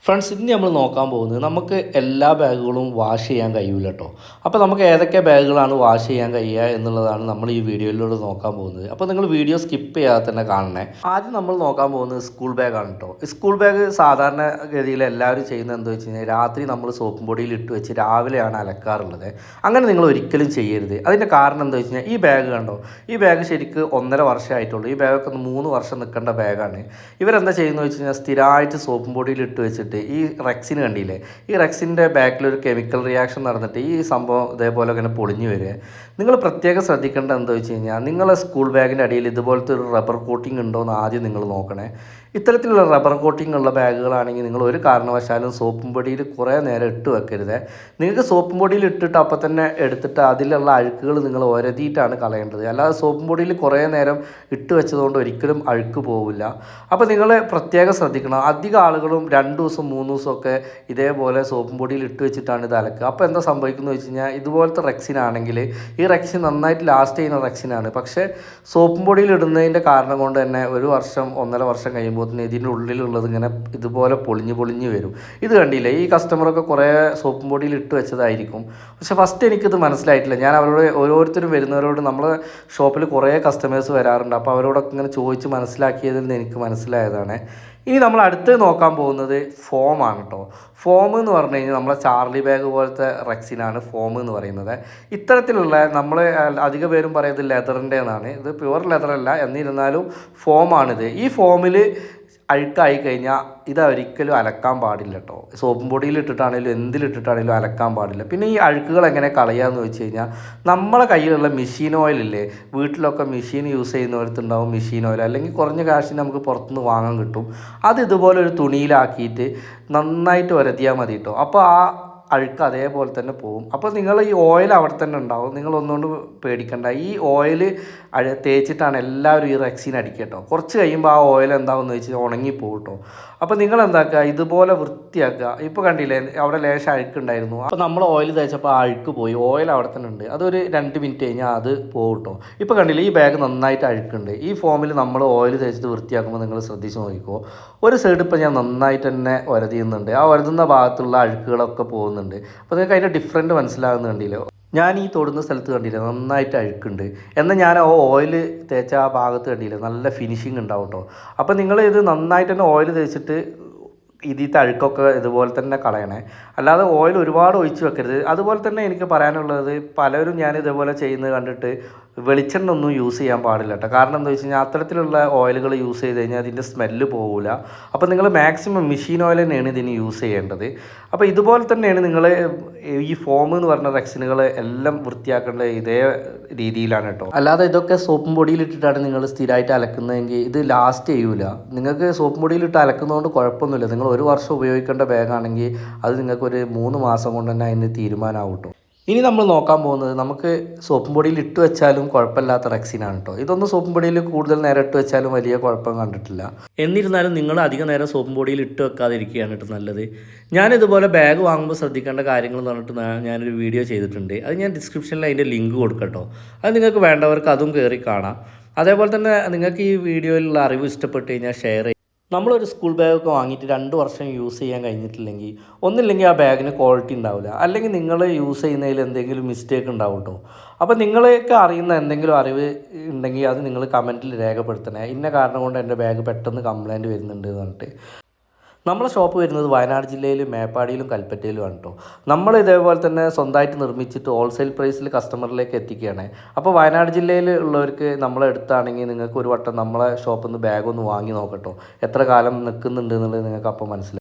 Friends, ഇന്ന് നമ്മൾ നോക്കാൻ പോകുന്നത് നമുക്ക് എല്ലാ ബാഗുകളും വാഷ് ചെയ്യാൻ കഴിയില്ല കേട്ടോ. അപ്പോൾ നമുക്ക് ഏതൊക്കെ ബാഗുകളാണ് വാഷ് ചെയ്യാൻ കഴിയുക എന്നുള്ളതാണ് നമ്മൾ ഈ വീഡിയോയിലൂടെ നോക്കാൻ പോകുന്നത്. അപ്പോൾ നിങ്ങൾ വീഡിയോ സ്കിപ്പ് ചെയ്യാതെ തന്നെ കാണണേ. ആദ്യം നമ്മൾ നോക്കാൻ പോകുന്നത് സ്കൂൾ ബാഗാണ് കേട്ടോ. സ്കൂൾ ബാഗ് സാധാരണ ഗതിയിൽ എല്ലാവരും ചെയ്യുന്നത് എന്താ വെച്ച് കഴിഞ്ഞാൽ രാത്രി നമ്മൾ സോപ്പും പൊടിയിൽ ഇട്ട് വെച്ച് രാവിലെയാണ് അലക്കാറുള്ളത്. അങ്ങനെ നിങ്ങൾ ഒരിക്കലും ചെയ്യരുത്. അതിൻ്റെ കാരണം എന്താ വെച്ച് കഴിഞ്ഞാൽ ഈ ബാഗ് കണ്ടോ, ഈ ബാഗ് ശരിക്ക് 1.5 വർഷമായിട്ടുള്ളൂ. ഈ ബാഗൊക്കെ 3 വർഷം നിൽക്കേണ്ട ബാഗാണ്. ഇവരെന്താ ചെയ്യുന്നത് വെച്ച് കഴിഞ്ഞാൽ സ്ഥിരമായിട്ട് സോപ്പും പൊടിയിൽ ഇട്ട് വെച്ചിട്ട് ഈ റെക്സിന് കണ്ടില്ലേ, ഈ റെക്സിൻ്റെ ബാക്കിലൊരു കെമിക്കൽ റിയാക്ഷൻ നടന്നിട്ട് ഈ സംഭവം ഇതേപോലെ ഇങ്ങനെ പൊളിഞ്ഞു വരിക. നിങ്ങൾ പ്രത്യേകം ശ്രദ്ധിക്കേണ്ടത് എന്താ വെച്ച് കഴിഞ്ഞാൽ നിങ്ങളെ സ്കൂൾ ബാഗിൻ്റെ അടിയിൽ ഇതുപോലത്തെ ഒരു റബ്ബർ കോട്ടിംഗ് ഉണ്ടോ എന്ന് ആദ്യം നിങ്ങൾ നോക്കണേ. ഇത്തരത്തിലുള്ള റബ്ബർ കോട്ടിംഗ് ഉള്ള ബാഗുകളാണെങ്കിൽ നിങ്ങൾ ഒരു കാരണവശാലും സോപ്പും പൊടിയിൽ കുറേ നേരം ഇട്ട് വെക്കരുത്. നിങ്ങൾക്ക് സോപ്പും പൊടിയിൽ ഇട്ടിട്ട് അപ്പം തന്നെ എടുത്തിട്ട് അതിലുള്ള അഴുക്കുകൾ നിങ്ങൾ ഒരതിയിട്ടാണ് കളയേണ്ടത്. അല്ലാതെ സോപ്പും പൊടിയിൽ കുറേ നേരം ഇട്ട് വെച്ചതുകൊണ്ട് ഒരിക്കലും അഴുക്ക് പോവില്ല. അപ്പോൾ നിങ്ങൾ പ്രത്യേകം ശ്രദ്ധിക്കണം. അധികം ആളുകളും 2 ദിവസം 3 ദിവസമൊക്കെ ഇതേപോലെ സോപ്പും പൊടിയിൽ ഇട്ട് വെച്ചിട്ടാണ് ഇത് അലക്കുക. അപ്പോൾ എന്താ സംഭവിക്കുന്നത് വെച്ച് കഴിഞ്ഞാൽ ഇതുപോലത്തെ റെക്സിനാണെങ്കിൽ ഈ റെക്സിൻ നന്നായിട്ട് ലാസ്റ്റ് ചെയ്യുന്ന റെക്സിനാണ്. പക്ഷേ സോപ്പും പൊടിയിൽ ഇടുന്നതിൻ്റെ കാരണം കൊണ്ട് തന്നെ 1 വർഷം 1.5 വർഷം കഴിയുമ്പോൾ ഇതിൻ്റെ ഉള്ളിലുള്ളത് ഇങ്ങനെ ഇതുപോലെ പൊളിഞ്ഞ് വരും. ഇത് കണ്ടില്ലേ, ഈ കസ്റ്റമറൊക്കെ കുറേ സോപ്പും പൊടിയിൽ ഇട്ട് വെച്ചതായിരിക്കും. പക്ഷേ ഫസ്റ്റ് എനിക്കിത് മനസ്സിലായിട്ടില്ല. ഞാൻ അവരോട് ഓരോരുത്തരും വരുന്നവരോട് നമ്മളെ ഷോപ്പിൽ കുറേ കസ്റ്റമേഴ്സ് വരാറുണ്ട്. അപ്പോൾ അവരോടൊക്കെ ഇങ്ങനെ ചോദിച്ച് മനസ്സിലാക്കിയതിൽ നിന്ന് എനിക്ക് മനസ്സിലായതാണ്. ഇനി നമ്മൾ അടുത്ത് നോക്കാൻ പോകുന്നത് ഫോമാണ് കേട്ടോ. ഫോം എന്ന് പറഞ്ഞു കഴിഞ്ഞാൽ നമ്മളെ ചാർലി ബാഗ് പോലത്തെ റെക്സിനാണ് ഫോം എന്ന് പറയുന്നത്. ഇത്തരത്തിലുള്ള നമ്മൾ അധിക പേരും പറയുന്നത് ലെതറിൻ്റെ എന്നാണ്. ഇത് പ്യുവർ ലെതറല്ല, എന്നിരുന്നാലും ഫോമാണിത്. ഈ ഫോമിൽ അഴുക്കായി കഴിഞ്ഞാൽ ഇതൊരിക്കലും അലക്കാൻ പാടില്ല കേട്ടോ. സോപ്പും പൊടിയിൽ ഇട്ടിട്ടാണെങ്കിലും എന്തിലിട്ടിട്ടാണെങ്കിലും അലക്കാൻ പാടില്ല. പിന്നെ ഈ അഴുക്കുകൾ എങ്ങനെ കളയാമെന്ന് വെച്ച് കഴിഞ്ഞാൽ നമ്മളെ കയ്യിലുള്ള മെഷീൻ ഓയിലില്ലേ, വീട്ടിലൊക്കെ മെഷീൻ യൂസ് ചെയ്യുന്നവരത്തുണ്ടാവും മെഷീൻ ഓയിൽ, അല്ലെങ്കിൽ കുറഞ്ഞ കാശിന് നമുക്ക് പുറത്തുനിന്ന് വാങ്ങാൻ കിട്ടും. അത് ഇതുപോലെ ഒരു തുണിയിലാക്കിയിട്ട് നന്നായിട്ട് ഉരതിയാൽ മതി കേട്ടോ. അപ്പോൾ ആ അഴുക്ക് അതേപോലെ തന്നെ പോകും. അപ്പോൾ നിങ്ങൾ ഈ ഓയിൽ അവിടെ തന്നെ ഉണ്ടാവും. നിങ്ങൾ ഒന്നുകൊണ്ട് പേടിക്കണ്ട. ഈ ഓയിൽ തേച്ചിട്ടാണ് എല്ലാവരും ഈ റെക്സിൻ അടിക്കുക കേട്ടോ. കുറച്ച് കഴിയുമ്പോൾ ആ ഓയിൽ എന്താവുമെന്ന് വെച്ചാൽ ഉണങ്ങിപ്പോകും കേട്ടോ. അപ്പോൾ നിങ്ങൾ എന്താക്കുക, ഇതുപോലെ വൃത്തിയാക്കുക. ഇപ്പോൾ കണ്ടില്ലേ, അവിടെ ലേശം അഴുക്കുണ്ടായിരുന്നു. അപ്പോൾ നമ്മൾ ഓയിൽ തേച്ചപ്പോൾ ആ അഴുക്ക് പോയി. ഓയിൽ അവിടെ തന്നെ ഉണ്ട്. അതൊരു 2 മിനിറ്റ് കഴിഞ്ഞാൽ അത് പോകും കേട്ടോ. ഇപ്പോൾ കണ്ടില്ലേ, ഈ ബാഗ് നന്നായിട്ട് അഴുക്കുണ്ട്. ഈ ഫോമിൽ നമ്മൾ ഓയിൽ തേച്ചിട്ട് വൃത്തിയാക്കുമ്പോൾ നിങ്ങൾ ശ്രദ്ധിച്ച് നോക്കിക്കോ. ഒരു സൈഡ് ഇപ്പോൾ ഞാൻ നന്നായിട്ട് തന്നെ ഉരതിയുന്നുണ്ട്. ആ ഉരതുന്ന ഭാഗത്തുള്ള അഴുക്കുകളൊക്കെ പോകുന്നുണ്ട്. അപ്പോൾ നിങ്ങൾക്ക് അതിൻ്റെ ഡിഫറൻറ്റ് മനസ്സിലാകുന്നുണ്ടല്ലോ. ഞാൻ ഈ തൊടുന്ന സ്ഥലത്ത് കണ്ടില്ലേ, നന്നായിട്ട് അഴുക്കുണ്ട്. എന്നാൽ ഞാൻ ആ ഓയിൽ തേച്ച ആ ഭാഗത്ത് കണ്ടില്ലേ, നല്ല ഫിനിഷിങ് ഉണ്ടാവും കേട്ടോ. അപ്പോൾ നിങ്ങൾ ഇത് നന്നായിട്ട് തന്നെ ഓയിൽ തേച്ചിട്ട് ഇതിലത്തെ അഴുക്കൊക്കെ ഇതുപോലെ തന്നെ കളയണേ. അല്ലാതെ ഓയിൽ ഒരുപാട് ഒഴിച്ച് വെക്കരുത്. അതുപോലെ തന്നെ എനിക്ക് പറയാനുള്ളത്, പലരും ഞാൻ ഇതുപോലെ ചെയ്യുന്നത് കണ്ടിട്ട് വെളിച്ചെണ്ണ ഒന്നും യൂസ് ചെയ്യാൻ പാടില്ല കേട്ടോ. കാരണം എന്താ വെച്ച് കഴിഞ്ഞാൽ അത്തരത്തിലുള്ള ഓയിലുകൾ യൂസ് ചെയ്ത് കഴിഞ്ഞാൽ അതിൻ്റെ സ്മെല്ല് പോകില്ല. അപ്പോൾ നിങ്ങൾ മാക്സിമം മെഷീൻ ഓയിൽ തന്നെയാണ് ഇതിന് യൂസ് ചെയ്യേണ്ടത്. അപ്പോൾ ഇതുപോലെ തന്നെയാണ് നിങ്ങൾ ഈ ഫോം എന്ന് പറഞ്ഞ റെക്സിനുകൾ എല്ലാം വൃത്തിയാക്കേണ്ടത് ഇതേ രീതിയിലാണ് കേട്ടോ. അല്ലാതെ ഇതൊക്കെ സോപ്പും പൊടിയിലിട്ടിട്ടാണ് നിങ്ങൾ സ്ഥിരമായിട്ട് അലക്കുന്നതെങ്കിൽ ഇത് ലാസ്റ്റ് ചെയ്യൂല. നിങ്ങൾക്ക് സോപ്പും പൊടിയിലിട്ട് അലക്കുന്നതുകൊണ്ട് കുഴപ്പമൊന്നുമില്ല. നിങ്ങൾ 1 വർഷം ഉപയോഗിക്കേണ്ട ബാഗാണെങ്കിൽ അത് നിങ്ങൾക്ക് ഒരു 3 മാസം കൊണ്ട് തന്നെ അതിന് തീരുമാനമാവും കേട്ടോ. ഇനി നമ്മൾ നോക്കാൻ പോകുന്നത് നമുക്ക് സോപ്പും പൊടിയിൽ ഇട്ട് വെച്ചാലും കുഴപ്പമില്ലാത്ത റെക്സിനാണ് കേട്ടോ. ഇതൊന്നും സോപ്പും പൊടിയിൽ കൂടുതൽ നേരം ഇട്ട് വെച്ചാലും വലിയ കുഴപ്പം കണ്ടിട്ടില്ല. എന്നിരുന്നാലും നിങ്ങൾ അധികം നേരം സോപ്പും പൊടിയിൽ ഇട്ട് വെക്കാതിരിക്കുകയാണ് കേട്ടോ നല്ലത്. ഞാനിതുപോലെ ബാഗ് വാങ്ങുമ്പോൾ ശ്രദ്ധിക്കേണ്ട കാര്യങ്ങൾ എന്ന് പറഞ്ഞിട്ട് ഞാനൊരു വീഡിയോ ചെയ്തിട്ടുണ്ട്. അത് ഞാൻ ഡിസ്ക്രിപ്ഷനിൽ അതിൻ്റെ ലിങ്ക് കൊടുക്കട്ടോ. അത് നിങ്ങൾക്ക് വേണ്ടവർക്ക് അതും കയറി കാണാം. അതേപോലെ തന്നെ നിങ്ങൾക്ക് ഈ വീഡിയോയിലുള്ള അറിവ് ഇഷ്ടപ്പെട്ട് കഴിഞ്ഞാൽ ഷെയർ ചെയ്യും. നമ്മളൊരു സ്കൂൾ ബാഗൊക്കെ വാങ്ങിയിട്ട് 2 വർഷം യൂസ് ചെയ്യാൻ കഴിഞ്ഞിട്ടില്ലെങ്കിൽ ഒന്നില്ലെങ്കിൽ ആ ബാഗിന് ക്വാളിറ്റി ഉണ്ടാവില്ല, അല്ലെങ്കിൽ നിങ്ങൾ യൂസ് ചെയ്യുന്നതിൽ എന്തെങ്കിലും മിസ്റ്റേക്ക് ഉണ്ടാവും കേട്ടോ. അപ്പോൾ നിങ്ങളെയൊക്കെ അറിയുന്ന എന്തെങ്കിലും അറിവ് ഉണ്ടെങ്കിൽ അത് നിങ്ങൾ കമൻറ്റിൽ രേഖപ്പെടുത്തണേ. ഇന്ന കാരണം കൊണ്ട് എൻ്റെ ബാഗ് പെട്ടെന്ന് കംപ്ലയിൻറ്റ് വരുന്നുണ്ട് എന്ന് പറഞ്ഞിട്ട്. നമ്മളെ ഷോപ്പ് വരുന്നത് വയനാട് ജില്ലയിൽ മേപ്പാടിയിലും കൽപ്പറ്റയിലുമാണ് കേട്ടോ. നമ്മൾ ഇതേപോലെ തന്നെ സ്വന്തമായിട്ട് നിർമ്മിച്ചിട്ട് ഹോൾസെയിൽ പ്രൈസിൽ കസ്റ്റമറിലേക്ക് എത്തിക്കുകയാണ്. അപ്പോൾ വയനാട് ജില്ലയിൽ ഉള്ളവർക്ക് നമ്മളെ അടുത്താണെങ്കിൽ നിങ്ങൾക്ക് ഒരു വട്ടം നമ്മളെ ഷോപ്പിൽ നിന്ന് ബാഗൊന്ന് വാങ്ങി നോക്കട്ടോ. എത്ര കാലം നിൽക്കുന്നുണ്ട് എന്നുള്ളത് നിങ്ങൾക്ക് അപ്പോൾ മനസ്സിലാവും.